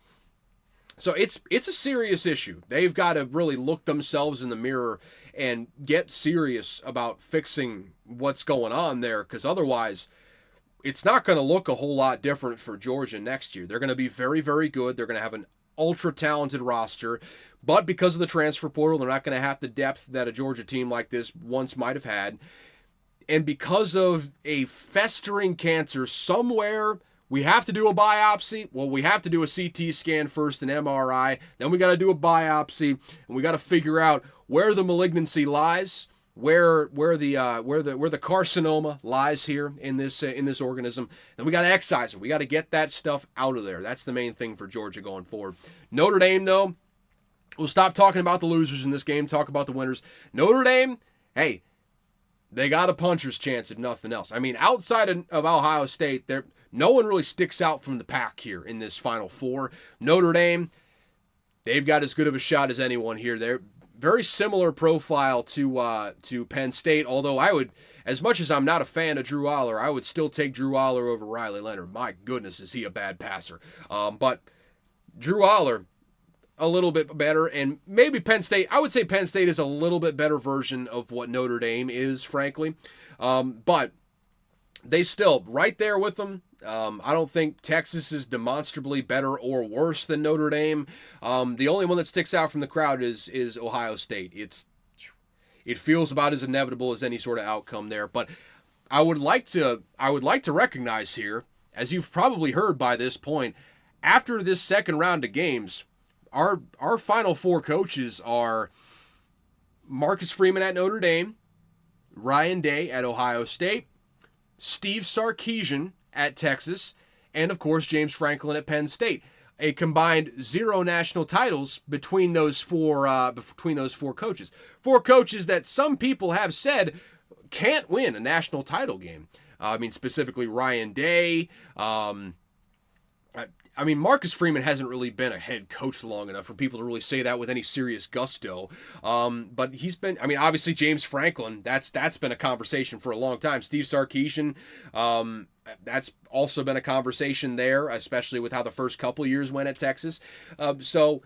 So it's a serious issue. They've got to really look themselves in the mirror and get serious about fixing what's going on there, because otherwise it's not going to look a whole lot different for Georgia next year. They're going to be very, very good. They're going to have an ultra-talented roster, but because of the transfer portal, they're not going to have the depth that a Georgia team like this once might have had. And because of a festering cancer somewhere, we have to do a biopsy. Well, we have to do a CT scan first, an MRI. Then we got to do a biopsy, and we got to figure out where the malignancy lies, where the carcinoma lies here in this organism. Then we got to excise it. We got to get that stuff out of there. That's the main thing for Georgia going forward. Notre Dame, though, we'll stop talking about the losers in this game. Talk about the winners. Notre Dame, hey, they got a puncher's chance if nothing else. Outside of Ohio State, no one really sticks out from the pack here in this Final Four. Notre Dame, they've got as good of a shot as anyone here. They're very similar profile to Penn State, although I would, as much as I'm not a fan of Drew Aller, I would still take Drew Aller over Riley Leonard. My goodness, is he a bad passer. But Drew Aller, a little bit better, and maybe Penn State, I would say Penn State is a little bit better version of what Notre Dame is, frankly. But they still right there with them. I don't think Texas is demonstrably better or worse than Notre Dame. The only one that sticks out from the crowd is Ohio State. It feels about as inevitable as any sort of outcome there. But I would like to recognize here, as you've probably heard by this point, after this second round of games, our Final Four coaches are Marcus Freeman at Notre Dame, Ryan Day at Ohio State, Steve Sarkisian at Texas, and of course James Franklin at Penn State. A combined 0 national titles between those four coaches. 4 coaches that some people have said can't win a national title game. Specifically Ryan Day. Marcus Freeman hasn't really been a head coach long enough for people to really say that with any serious gusto. But he's been, obviously James Franklin, that's been a conversation for a long time. Steve Sarkisian, that's also been a conversation there, especially with how the first couple years went at Texas. So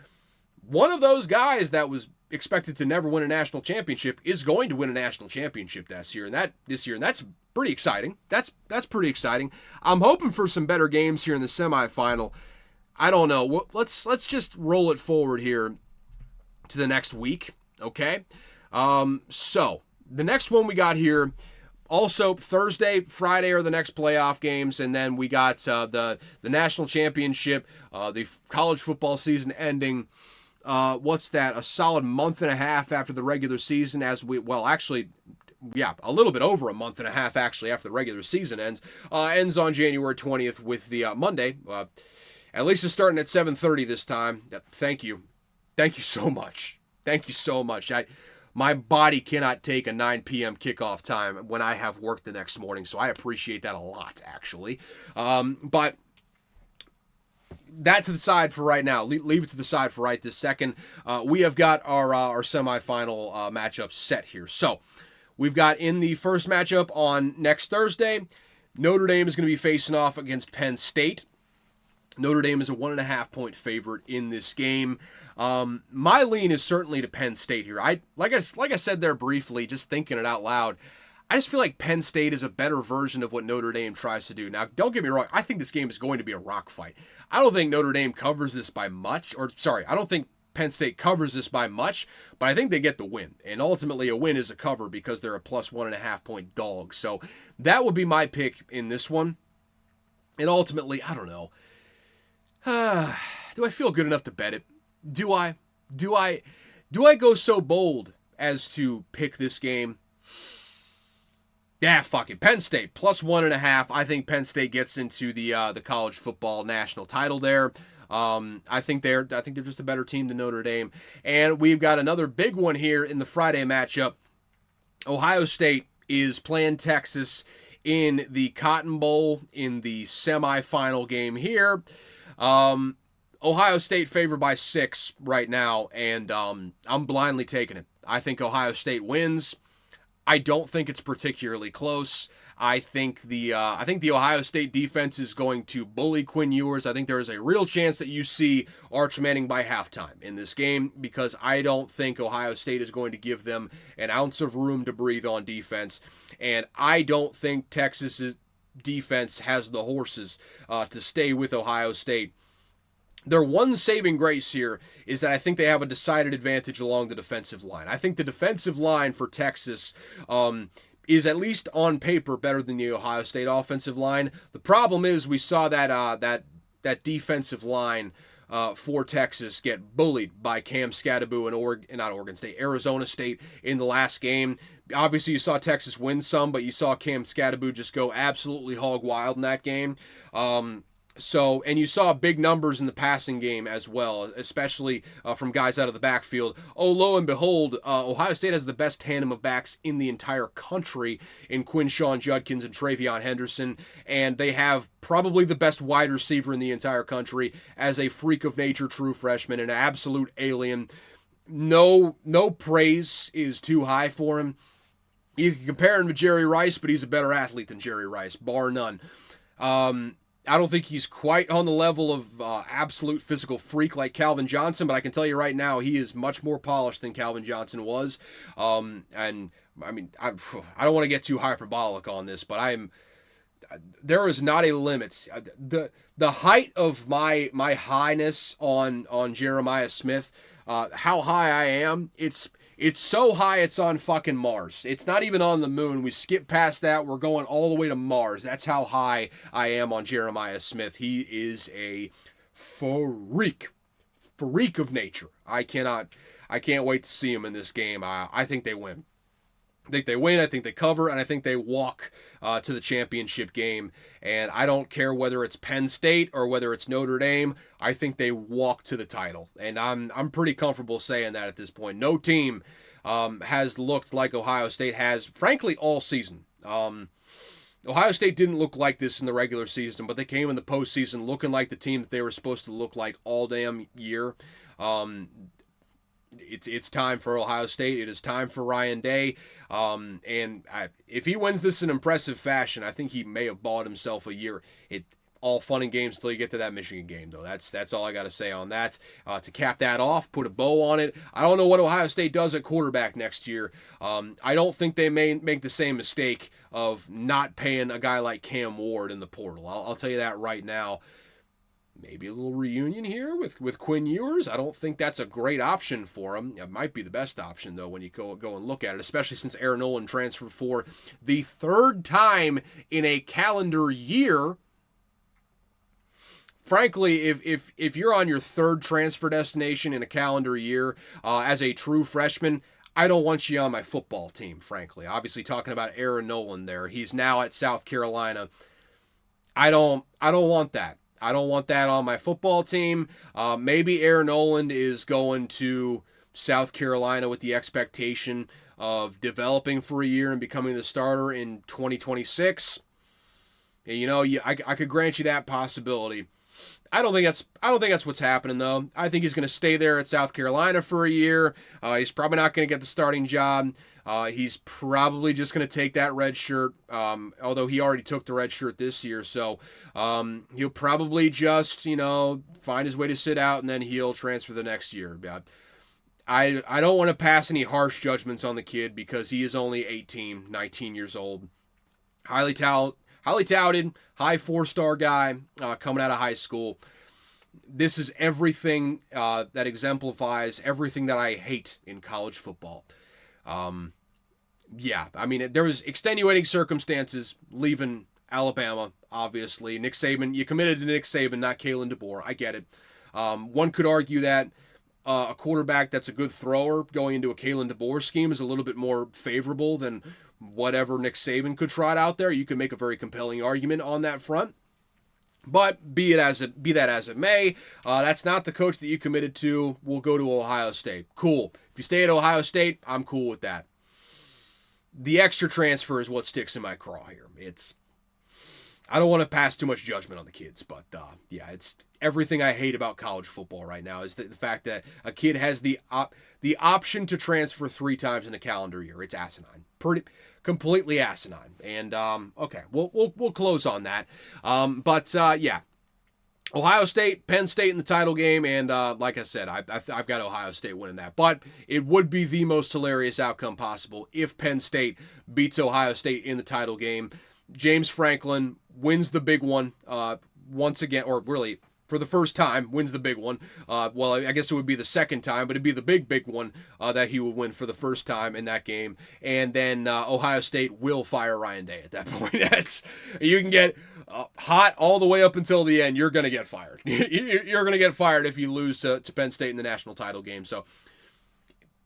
one of those guys that was expected to never win a national championship is going to win a national championship this year, and that's pretty exciting. That's pretty exciting. I'm hoping for some better games here in the semifinal. I don't know. Let's just roll it forward here to the next week, okay? So the next one we got here, also Thursday, Friday are the next playoff games, and then we got the national championship, the college football season ending. A solid month and a half after the regular season, a little bit over a month and a half actually after the regular season ends on January 20th with the Monday. At least it's starting at 7:30 this time. Thank you so much. Thank you so much. My body cannot take a 9 p.m. kickoff time when I have work the next morning, so I appreciate that a lot, actually. But that to the side for right now. Leave it to the side for right this second. We have got our semifinal matchups set here. So we've got in the first matchup on next Thursday, Notre Dame is going to be facing off against Penn State. Notre Dame is a 1.5-point favorite in this game. My lean is certainly to Penn State here. Like I said there briefly, just thinking it out loud, I just feel like Penn State is a better version of what Notre Dame tries to do. Now, don't get me wrong. I think this game is going to be a rock fight. I don't think Notre Dame covers this by much. I don't think Penn State covers this by much, but I think they get the win. And ultimately, a win is a cover because they're a plus 1.5-point dog. So that would be my pick in this one. And ultimately, I don't know. Do I feel good enough to bet it? Do I go so bold as to pick this game? Yeah, fuck it. Penn State plus 1.5. I think Penn State gets into the college football national title there. I think they're just a better team than Notre Dame. And we've got another big one here in the Friday matchup. Ohio State is playing Texas in the Cotton Bowl in the semifinal game here. Ohio State favored by 6 right now, and I'm blindly taking it. I think Ohio State wins. I don't think it's particularly close. I think the Ohio State defense is going to bully Quinn Ewers. I think there is a real chance that you see Arch Manning by halftime in this game because I don't think Ohio State is going to give them an ounce of room to breathe on defense, and I don't think Texas's defense has the horses to stay with Ohio State. Their one saving grace here is that I think they have a decided advantage along the defensive line. I think the defensive line for Texas is at least on paper better than the Ohio State offensive line. The problem is we saw that defensive line for Texas get bullied by Cam Skattebo and Arizona State in the last game. Obviously, you saw Texas win some, but you saw Cam Skattebo just go absolutely hog wild in that game. And you saw big numbers in the passing game as well, especially from guys out of the backfield. Oh, lo and behold, Ohio State has the best tandem of backs in the entire country in Quinshon Judkins and Travion Henderson, and they have probably the best wide receiver in the entire country as a freak of nature true freshman, an absolute alien. No praise is too high for him. You can compare him to Jerry Rice, but he's a better athlete than Jerry Rice, bar none. I don't think he's quite on the level of absolute physical freak like Calvin Johnson, but I can tell you right now he is much more polished than Calvin Johnson was. And I mean, I don't want to get too hyperbolic on this, but there is not a limit. The height of my highness on Jeremiah Smith, how high I am, it's so high it's on fucking Mars. It's not even on the moon. We skip past that. We're going all the way to Mars. That's how high I am on Jeremiah Smith. He is a freak of nature. I can't wait to see him in this game. I think they win. I think they cover, and I think they walk to the championship game. And I don't care whether it's Penn State or whether it's Notre Dame. I think they walk to the title. And I'm pretty comfortable saying that at this point. No team has looked like Ohio State has, frankly, all season. Ohio State didn't look like this in the regular season, but they came in the postseason looking like the team that they were supposed to look like all damn year. It's time for Ohio State. It is time for Ryan Day. If he wins this in impressive fashion, I think he may have bought himself a year. All fun and games until you get to that Michigan game, though. That's all I got to say on that. To cap that off, put a bow on it. I don't know what Ohio State does at quarterback next year. I don't think they may make the same mistake of not paying a guy like Cam Ward in the portal. I'll tell you that right now. Maybe a little reunion here with Quinn Ewers. I don't think that's a great option for him. It might be the best option, though, when you go and look at it, especially since Aaron Nolan transferred for the third time in a calendar year. Frankly, if you're on your third transfer destination in a calendar year as a true freshman, I don't want you on my football team, frankly. Obviously, talking about Aaron Nolan there. He's now at South Carolina. I don't want that. I don't want that on my football team. Maybe Aaron Noland is going to South Carolina with the expectation of developing for a year and becoming the starter in 2026. You know, I could grant you that possibility. I don't think that's what's happening though. I think he's going to stay there at South Carolina for a year. He's probably not going to get the starting job. He's probably just going to take that red shirt, although he already took the red shirt this year. So he'll probably just, find his way to sit out, and then he'll transfer the next year. I don't want to pass any harsh judgments on the kid because he is only 18, 19 years old. Highly touted, high 4-star guy coming out of high school. This is everything that exemplifies everything that I hate in college football. There was extenuating circumstances leaving Alabama, obviously. Nick Saban, you committed to Nick Saban, not Kalen DeBoer. I get it. One could argue that a quarterback that's a good thrower going into a Kalen DeBoer scheme is a little bit more favorable than whatever Nick Saban could trot out there. You can make a very compelling argument on that front. But be that as it may, that's not the coach that you committed to. We'll go to Ohio State. Cool. If you stay at Ohio State, I'm cool with that. The extra transfer is what sticks in my craw here. I don't want to pass too much judgment on the kids, but it's everything I hate about college football right now is the fact that a kid has the option to transfer 3 times in a calendar year. It's asinine. Completely asinine. And okay, we'll close on that. Ohio State, Penn State in the title game, and like I said, I've got Ohio State winning that. But it would be the most hilarious outcome possible if Penn State beats Ohio State in the title game. James Franklin wins the big one once again, or really for the first time, wins the big one. I guess it would be the second time, but it'd be the big one that he would win for the first time in that game. And then Ohio State will fire Ryan Day at that point. You can get hot all the way up until the end. You're going to get fired. You're going to get fired if you lose to Penn State in the national title game. So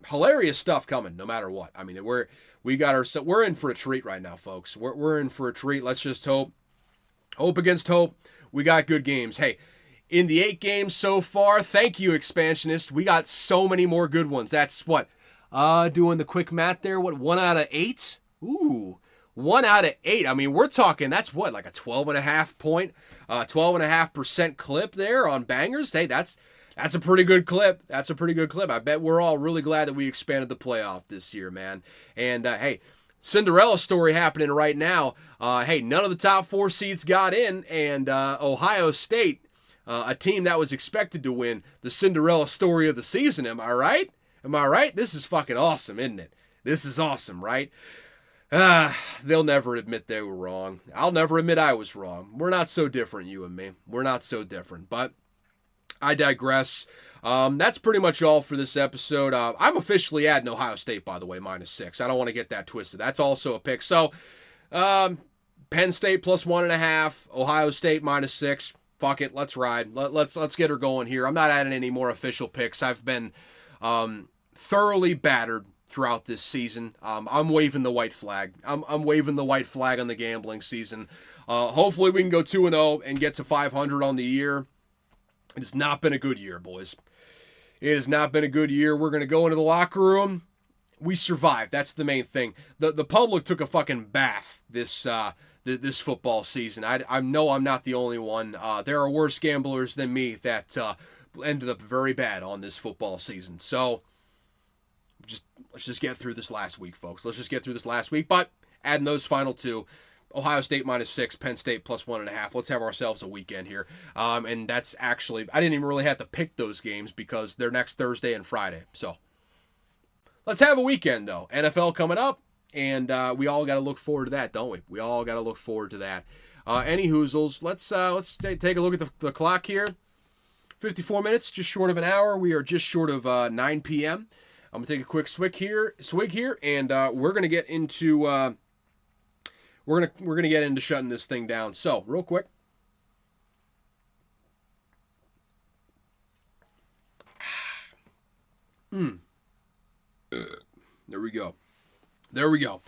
hilarious stuff coming no matter what. I mean, we're in for a treat right now, folks. We're in for a treat. Let's just hope against hope. We got good games. Hey, in the 8 games so far, thank you, Expansionist. We got so many more good ones. That's what? Doing the quick math there, 1 out of 8? Ooh, 1 out of 8. I mean, we're talking, that's what, like a 12.5% clip there on bangers? Hey, that's a pretty good clip. I bet we're all really glad that we expanded the playoff this year, man. And, hey, Cinderella story happening right now. None of the top 4 seeds got in, and Ohio State, a team that was expected to win the Cinderella story of the season. Am I right? This is fucking awesome, isn't it? This is awesome, right? They'll never admit they were wrong. I'll never admit I was wrong. We're not so different, you and me. We're not so different, but I digress. That's pretty much all for this episode. I'm officially adding Ohio State, by the way, -6. I don't want to get that twisted. That's also a pick. So, Penn State +1.5, Ohio State -6. Fuck it, let's ride. Let's get her going here. I'm not adding any more official picks. I've been thoroughly battered throughout this season. I'm waving the white flag. I'm waving the white flag on the gambling season. Hopefully we can go 2-0 and get to 500 on the year. It has not been a good year, boys. It has not been a good year. We're going to go into the locker room. We survived. That's the main thing. The public took a fucking bath this football season. I know I'm not the only one. There are worse gamblers than me that ended up very bad on this football season. So let's just get through this last week, folks. Let's just get through this last week. But adding those final 2, Ohio State -6, Penn State +1.5. Let's have ourselves a weekend here. And that's actually, I didn't even really have to pick those games because they're next Thursday and Friday. So let's have a weekend, though. NFL coming up. And we all got to look forward to that, don't we? We all got to look forward to that. Any hoozles, let's take a look at the clock here. 54 minutes, just short of an hour. We are just short of 9 p.m. I'm gonna take a quick swig here, and we're gonna get into we're gonna get into shutting this thing down. So real quick. we go. There we go.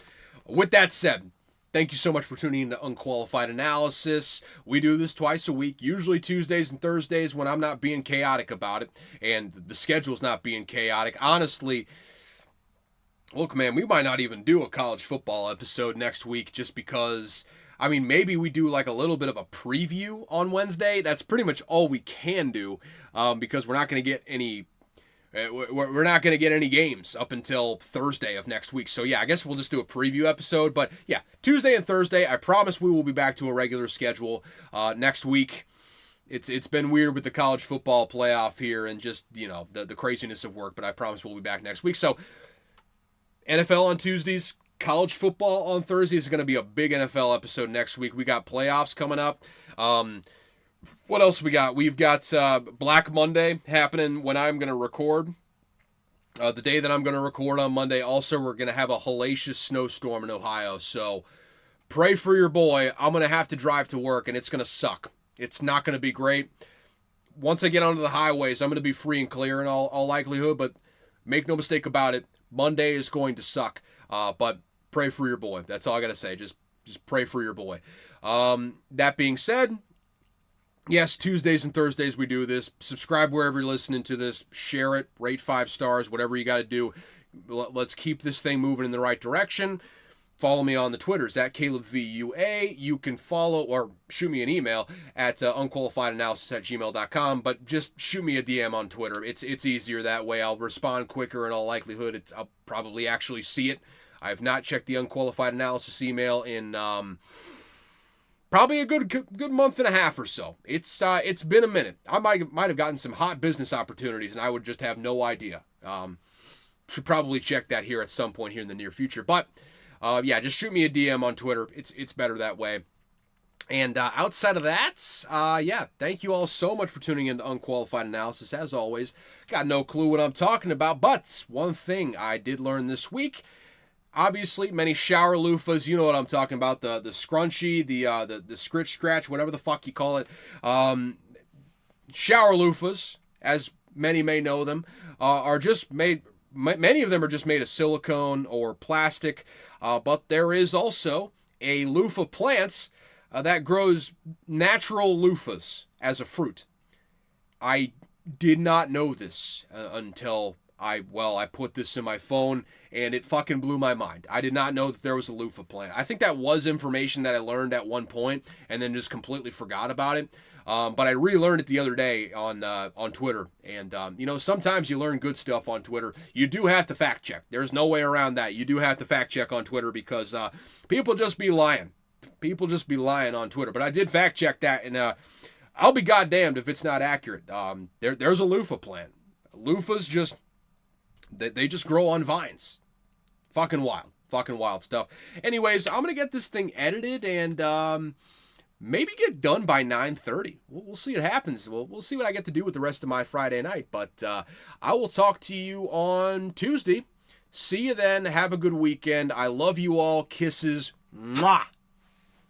With that said, thank you so much for tuning in to Unqualified Analysis. We do this twice a week, usually Tuesdays and Thursdays when I'm not being chaotic about it and the schedule's not being chaotic. Honestly, look, man, we might not even do a college football episode next week just because, I mean, maybe we do like a little bit of a preview on Wednesday. That's pretty much all we can do because we're not going to get any games up until Thursday of next week. So, yeah, I guess we'll just do a preview episode. But, yeah, Tuesday and Thursday, I promise we will be back to a regular schedule next week. It's been weird with the college football playoff here and just, the craziness of work. But I promise we'll be back next week. So, NFL on Tuesdays, college football on Thursdays is going to be a big NFL episode next week. We got playoffs coming up. What else we got? We've got Black Monday happening when I'm going to record. The day that I'm going to record on Monday. Also, we're going to have a hellacious snowstorm in Ohio. So pray for your boy. I'm going to have to drive to work, and it's going to suck. It's not going to be great. Once I get onto the highways, I'm going to be free and clear in all likelihood. But make no mistake about it, Monday is going to suck. But pray for your boy. That's all I got to say. Just pray for your boy. That being said, yes, Tuesdays and Thursdays we do this. Subscribe wherever you're listening to this. Share it. Rate 5 stars. Whatever you got to do. Let's keep this thing moving in the right direction. Follow me on the Twitters at CalebVUA. You can follow or shoot me an email at unqualifiedanalysis@gmail.com. But just shoot me a DM on Twitter. It's easier that way. I'll respond quicker in all likelihood. I'll probably actually see it. I have not checked the Unqualified Analysis email in probably a good month and a half or so. It's been a minute. I might have gotten some hot business opportunities, and I would just have no idea. Should probably check that here at some point here in the near future. But yeah, just shoot me a DM on Twitter. It's better that way. And outside of that, yeah, thank you all so much for tuning in to Unqualified Analysis. As always, got no clue what I'm talking about, but one thing I did learn this week. Obviously, many shower loofahs, you know what I'm talking about, the scrunchie, the scritch scratch, whatever the fuck you call it. Shower loofahs, as many may know them, are just made, many of them are just made of silicone or plastic, but there is also a loofah plant that grows natural loofahs as a fruit. I did not know this until I put this in my phone, and it fucking blew my mind. I did not know that there was a loofah plant. I think that was information that I learned at one point and then just completely forgot about it. But I relearned it the other day on Twitter. And, sometimes you learn good stuff on Twitter. You do have to fact check. There's no way around that. You do have to fact check on Twitter because people just be lying. People just be lying on Twitter. But I did fact check that, and I'll be goddamned if it's not accurate. There's a loofah plant. Loofahs just... They just grow on vines. Fucking wild stuff. Anyways, I'm going to get this thing edited and maybe get done by 9:30. We'll see what happens. We'll see what I get to do with the rest of my Friday night. But I will talk to you on Tuesday. See you then. Have a good weekend. I love you all. Kisses. Mwah.